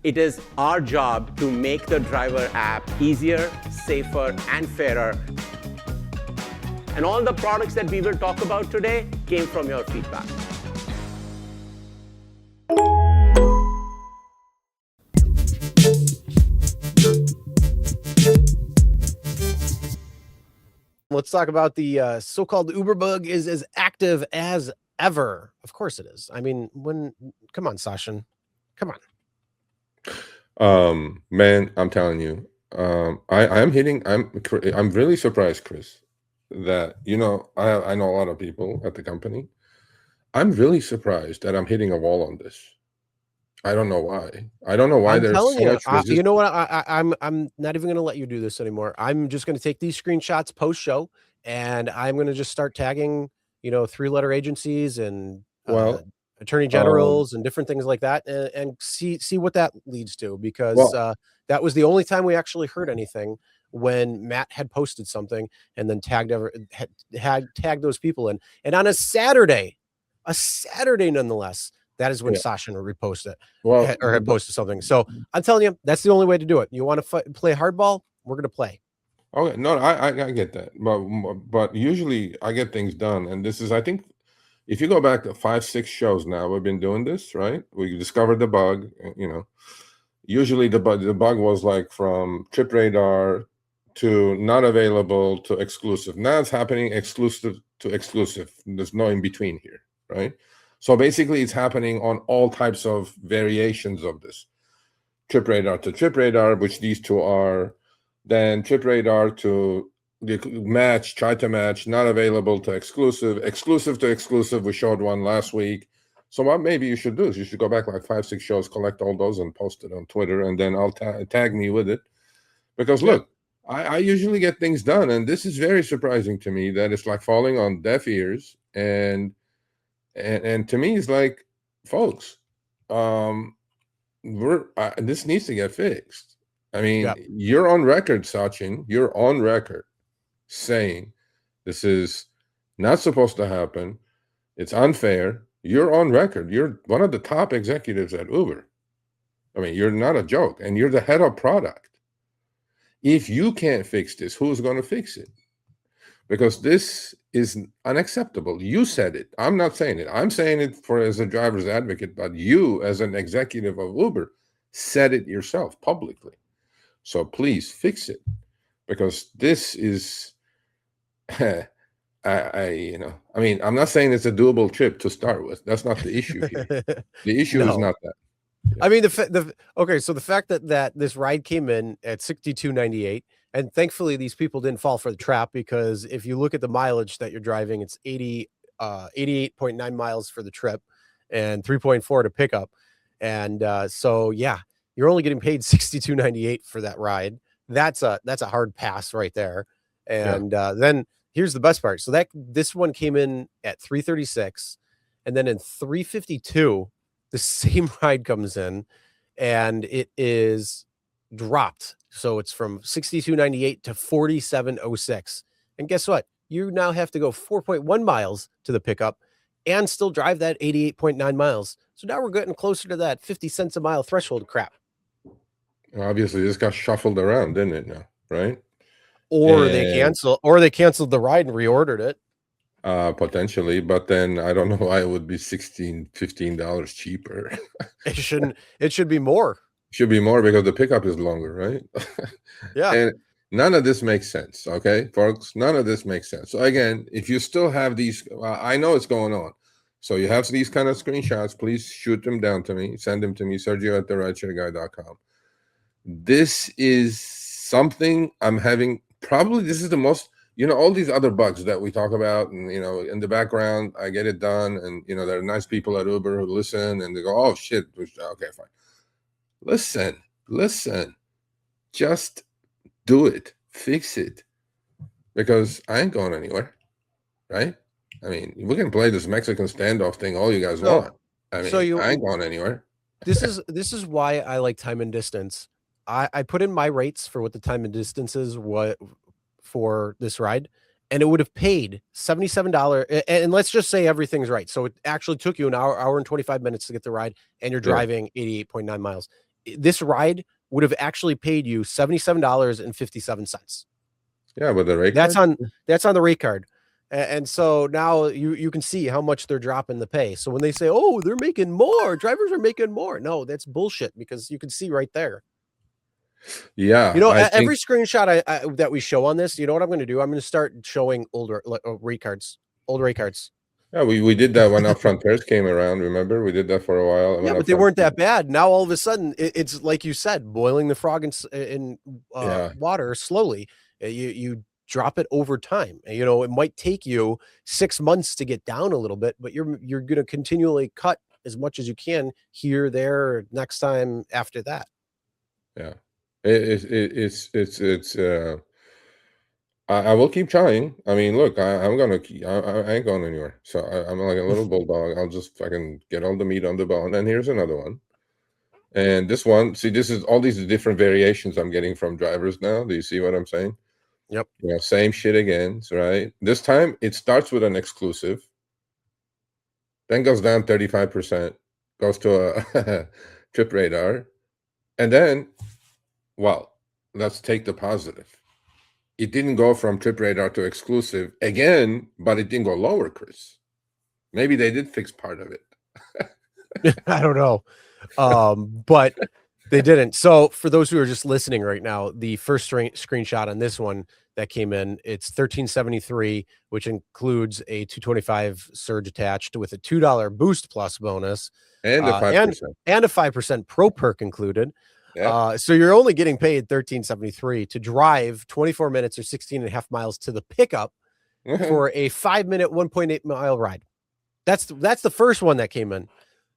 It is our job to make the driver app easier, safer, and fairer. And all the products that we will talk about today came from your feedback. Let's talk about the so-called Uber bug is as active as ever. Of course it is. I mean, come on, Sachin. Come on. Man, I'm telling you, I'm really surprised, Chris, that, I know a lot of people at the company. I'm really surprised that I'm hitting a wall on this. I don't know why. I don't know why I'm there's telling so you, much resistance. you know what? I'm not even going to let you do this anymore. I'm just going to take these screenshots post show, and I'm going to just start tagging, 3-letter agencies and Well, attorney generals and different things like that, and see what that leads to. Because that was the only time we actually heard anything, when Matt had posted something and then tagged those people in, and on a Saturday nonetheless. That is when Sachin reposted it, or had posted something. So I'm telling you, that's the only way to do it. You want to play hardball? We're going to play. Okay, no, I get that, but usually I get things done, and this is, I think, if you go back to 5-6 shows now, we've been doing this, right? We discovered the bug. Usually the bug was like from trip radar to not available to exclusive. Now it's happening exclusive to exclusive. There's no in between here, right? So basically, it's happening on all types of variations of this. Trip radar to trip radar, which these two are. Then trip radar to try to match, not available to exclusive to exclusive. We showed one last week. So what maybe you should do is you should go back like 5-6 shows, collect all those and post it on Twitter, and then I'll tag me with it. Because look, I usually get things done, and this is very surprising to me that it's like falling on deaf ears. And to me, it's like, folks, this needs to get fixed. I mean, you're on record, Sachin. You're on record saying this is not supposed to happen. It's unfair. You're on record. You're one of the top executives at Uber. I mean, you're not a joke, and you're the head of product. If you can't fix this, who's going to fix it? Because this is unacceptable. You said it. I'm not saying it. I'm saying it as a driver's advocate, but you, as an executive of Uber, said it yourself publicly. So please fix it, because this is, I'm not saying it's a doable trip to start with. That's not the issue here. The issue is not that. I mean, so the fact that this ride came in at $62.98, and thankfully these people didn't fall for the trap, because if you look at the mileage that you're driving, it's 88.9 miles for the trip and 3.4 to pick up. And you're only getting paid $62.98 for that ride. That's a hard pass right there. And then here's the best part. So this one came in at $336, and then in $352, the same ride comes in, and it is dropped. So it's from $62.98 to $47.06. And guess what? You now have to go 4.1 miles to the pickup and still drive that 88.9 miles. So now we're getting closer to that 50 cents a mile threshold crap. Obviously, this got shuffled around, didn't it? Now, right? Or they canceled the ride and reordered it. Potentially, but then I don't know why it would be $15 cheaper. It should be more. Should be more, because the pickup is longer, right? Yeah. And none of this makes sense, okay, folks? None of this makes sense. So again, if you still have these, I know it's going on. So you have these kind of screenshots, please shoot them down to me. Send them to me, Sergio at therideshareguy.com. This is something I'm having, probably this is the most, all these other bugs that we talk about, and, in the background, I get it done. And, there are nice people at Uber who listen and they go, oh, shit. Okay, fine. Listen, just do it, fix it, because I ain't going anywhere, right? I mean, we can play this Mexican standoff thing all you guys want. I mean, I ain't going anywhere. This is why I like time and distance. I put in my rates for what the time and distance is for this ride, and it would have paid $77. And let's just say everything's right. So it actually took you an hour and 25 minutes to get the ride, and you're driving 88.9 miles. this ride would have actually paid you $77.57. Yeah, with the rate That's card? on the rate card. And so now you can see how much they're dropping the pay. So when they say, oh, they're making more, drivers are making more. No, that's bullshit, because you can see right there. Yeah, You know, I every think screenshot that we show on this, you know what I'm going to do? I'm going to start showing older rate cards, old rate cards. yeah, we did that when upfront fares came around. Remember, we did that for a while. Yeah, when but they upfront weren't that fares- bad. Now all of a sudden, it's like you said, boiling the frog in Yeah. water slowly. You drop it over time. You know, it might take you 6 months to get down a little bit, but you're going to continually cut as much as you can here, there, next time after that. Yeah, it's I will keep trying. I mean, look, I'm gonna keep. I ain't going anywhere. So I'm like a little bulldog. I'll just fucking get all the meat on the bone. And here's another one. And this one, see, this is all these different variations I'm getting from drivers now. Do you see what I'm saying? Yep. Yeah, same shit again, right? This time it starts with an exclusive, then goes down 35%, goes to a trip radar, and then, well, let's take the positive. It didn't go from trip radar to exclusive again, but it didn't go lower, Chris. Maybe they did fix part of it. I don't know. But they didn't. So for those who are just listening right now, the first screenshot on this one that came in, it's 1373, which includes a 225 surge attached with a $2 boost plus bonus And the 5%. and a 5% pro perk included. Yeah. So you're only getting paid 1373 to drive 24 minutes or 16 and a half miles to the pickup for a 5-minute, 1.8 mile ride. That's the first one that came in.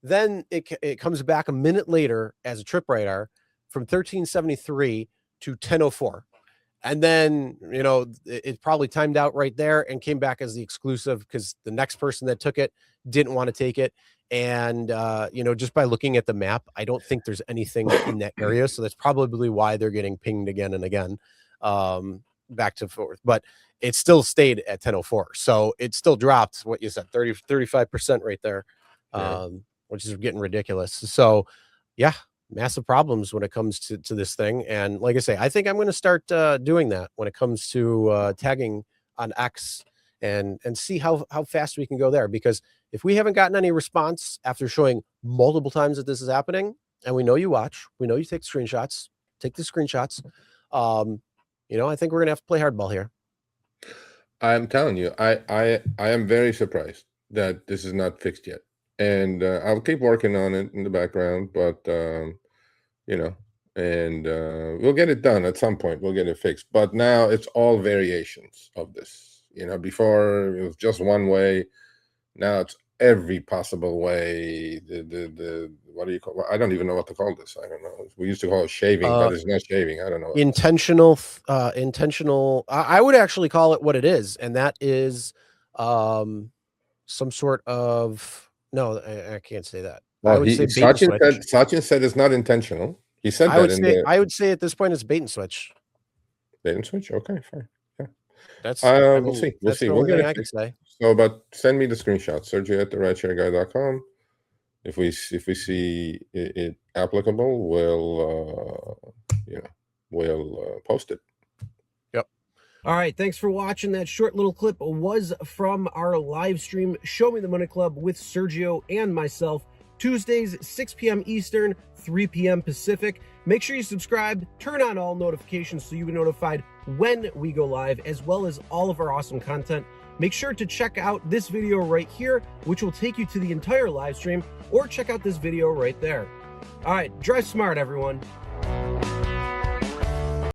Then it comes back a minute later as a trip radar from 1373 to 1004. And then, you know, it probably timed out right there and came back as the exclusive because the next person that took it didn't want to take it. And, you know, just by looking at the map, I don't think there's anything in that area. So that's probably why they're getting pinged again and again, back to forth. But it still stayed at 1004. So it still dropped what you said, 35% right there, which is getting ridiculous. So, yeah. Massive problems when it comes to this thing. And like I say, I think I'm going to start doing that when it comes to tagging on X and see how fast we can go there. Because if we haven't gotten any response after showing multiple times that this is happening, and we know you watch, we know you take screenshots, take the screenshots, you know, I think we're going to have to play hardball here. I'm telling you, I am very surprised that this is not fixed yet. And I'll keep working on it in the background, but you know, and we'll get it done at some point. We'll get it fixed. But now it's all variations of this. You know, before it was just one way. Now it's every possible way. The what do you call? I don't even know what to call this. I don't know. We used to call it shaving, but it's not shaving. I don't know. Intentional. I would actually call it what it is, and that is some sort of. No, I can't say that. Well, I would say Sachin said it's not intentional. He said I would say at this point it's bait and switch. Bait and switch. Okay, fine. Yeah, that's. we'll see. We'll see. We'll get it. I can say. So, but send me the screenshot, Sergio at therideshareguy.com. If we see it applicable, we'll post it. All right, thanks for watching. That short little clip was from our live stream, Show Me the Money Club with Sergio and myself, Tuesdays, 6 p.m. Eastern, 3 p.m. Pacific. Make sure you subscribe, turn on all notifications so you get notified when we go live, as well as all of our awesome content. Make sure to check out this video right here, which will take you to the entire live stream, or check out this video right there. All right, drive smart, everyone.